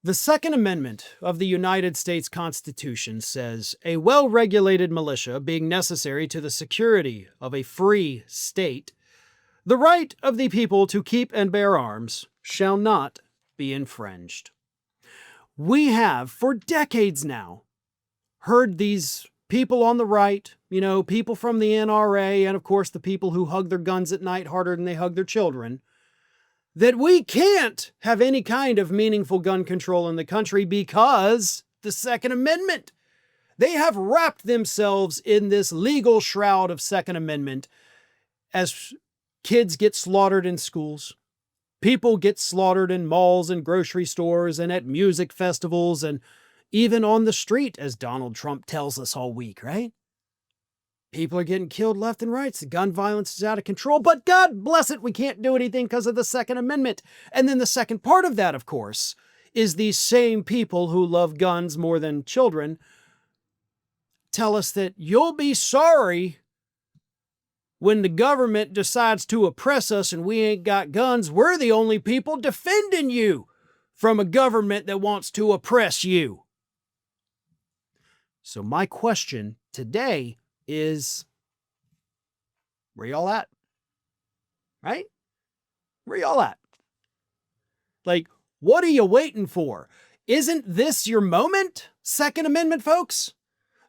The Second Amendment of the United States Constitution says a well-regulated militia being necessary to the security of a free state, the right of the people to keep and bear arms shall not be infringed. We have, for decades now, heard these people on the right, people from the NRA, and of course the people who hug their guns at night harder than they hug their children, that we can't have any kind of meaningful gun control in the country because the Second Amendment. They have wrapped themselves in this legal shroud of Second Amendment as kids get slaughtered in schools. People get slaughtered in malls and grocery stores and at music festivals and even on the street, as Donald Trump tells us all week, right? People are getting killed left and right. The gun violence is out of control, but God bless it, we can't do anything because of the Second Amendment. And then the second part of that, of course, is these same people who love guns more than children tell us that you'll be sorry when the government decides to oppress us and we ain't got guns. We're the only people defending you from a government that wants to oppress you. So my question today is, where y'all at? Right? Where y'all at? Like, what are you waiting for? Isn't this your moment? Second Amendment, folks?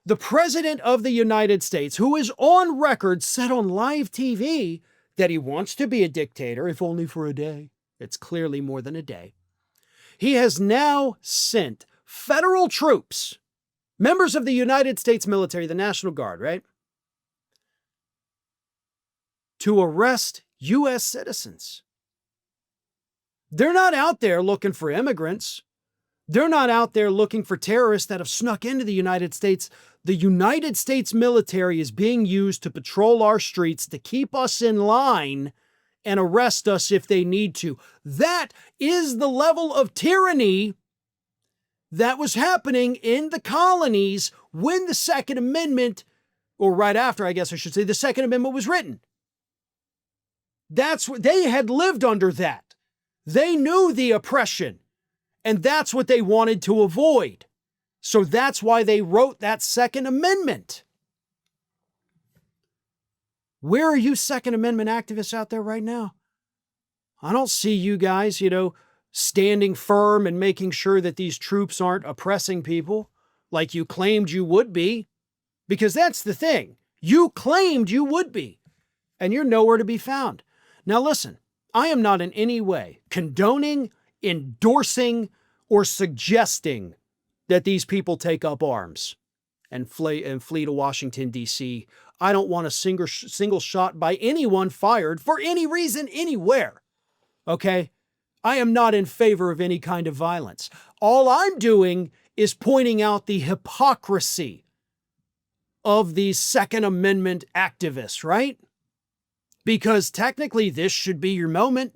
The President of the United States, who is on record, said on live TV that he wants to be a dictator, if only for a day. It's clearly more than a day. He has now sent federal troops, members of the United States military, the National Guard, right, to arrest U.S. citizens. They're not out there looking for immigrants. They're not out there looking for terrorists that have snuck into the United States. The United States military is being used to patrol our streets to keep us in line and arrest us if they need to. That is the level of tyranny that was happening in the colonies when the Second Amendment, or right after, I guess I should say, the Second Amendment was written. That's what they had lived under that. They knew the oppression, and that's what they wanted to avoid. So that's why they wrote that Second Amendment. Where are you Second Amendment activists out there right now? I don't see you guys, standing firm and making sure that these troops aren't oppressing people like you claimed you would be. Because that's the thing. You claimed you would be, and you're nowhere to be found. Now listen, I am not in any way condoning, endorsing, or suggesting that these people take up arms and flee to Washington, D.C. I don't want a single shot by anyone fired for any reason anywhere. Okay? I am not in favor of any kind of violence. All I'm doing is pointing out the hypocrisy of these Second Amendment activists, right? Because technically this should be your moment.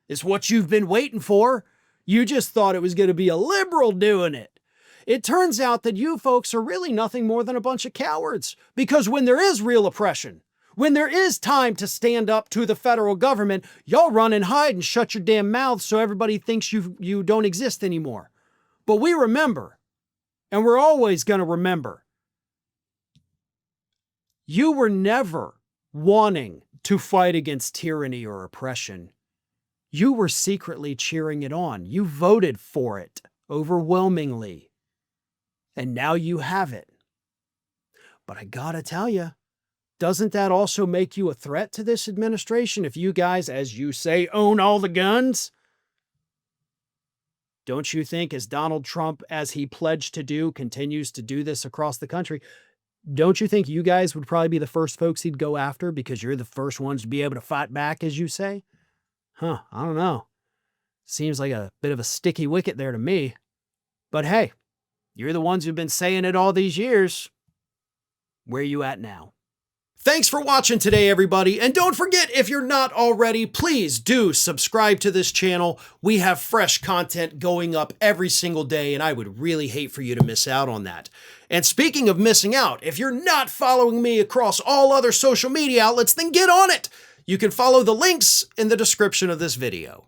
It's what you've been waiting for. You just thought it was going to be a liberal doing it. It turns out that you folks are really nothing more than a bunch of cowards. Because when there is real oppression, when there is time to stand up to the federal government, y'all run and hide and shut your damn mouths so everybody thinks you don't exist anymore. But we remember, and we're always going to remember, you were never wanting to fight against tyranny or oppression. You were secretly cheering it on. You voted for it overwhelmingly. And now you have it. But I gotta tell you, doesn't that also make you a threat to this administration if you guys, as you say, own all the guns? Don't you think as Donald Trump, as he pledged to do, continues to do this across the country, don't you think you guys would probably be the first folks he'd go after because you're the first ones to be able to fight back, as you say? I don't know. Seems like a bit of a sticky wicket there to me. But hey, you're the ones who've been saying it all these years. Where you at now? Thanks for watching today, everybody. And don't forget, if you're not already, please do subscribe to this channel. We have fresh content going up every single day, and I would really hate for you to miss out on that. And speaking of missing out, if you're not following me across all other social media outlets, then get on it. You can follow the links in the description of this video.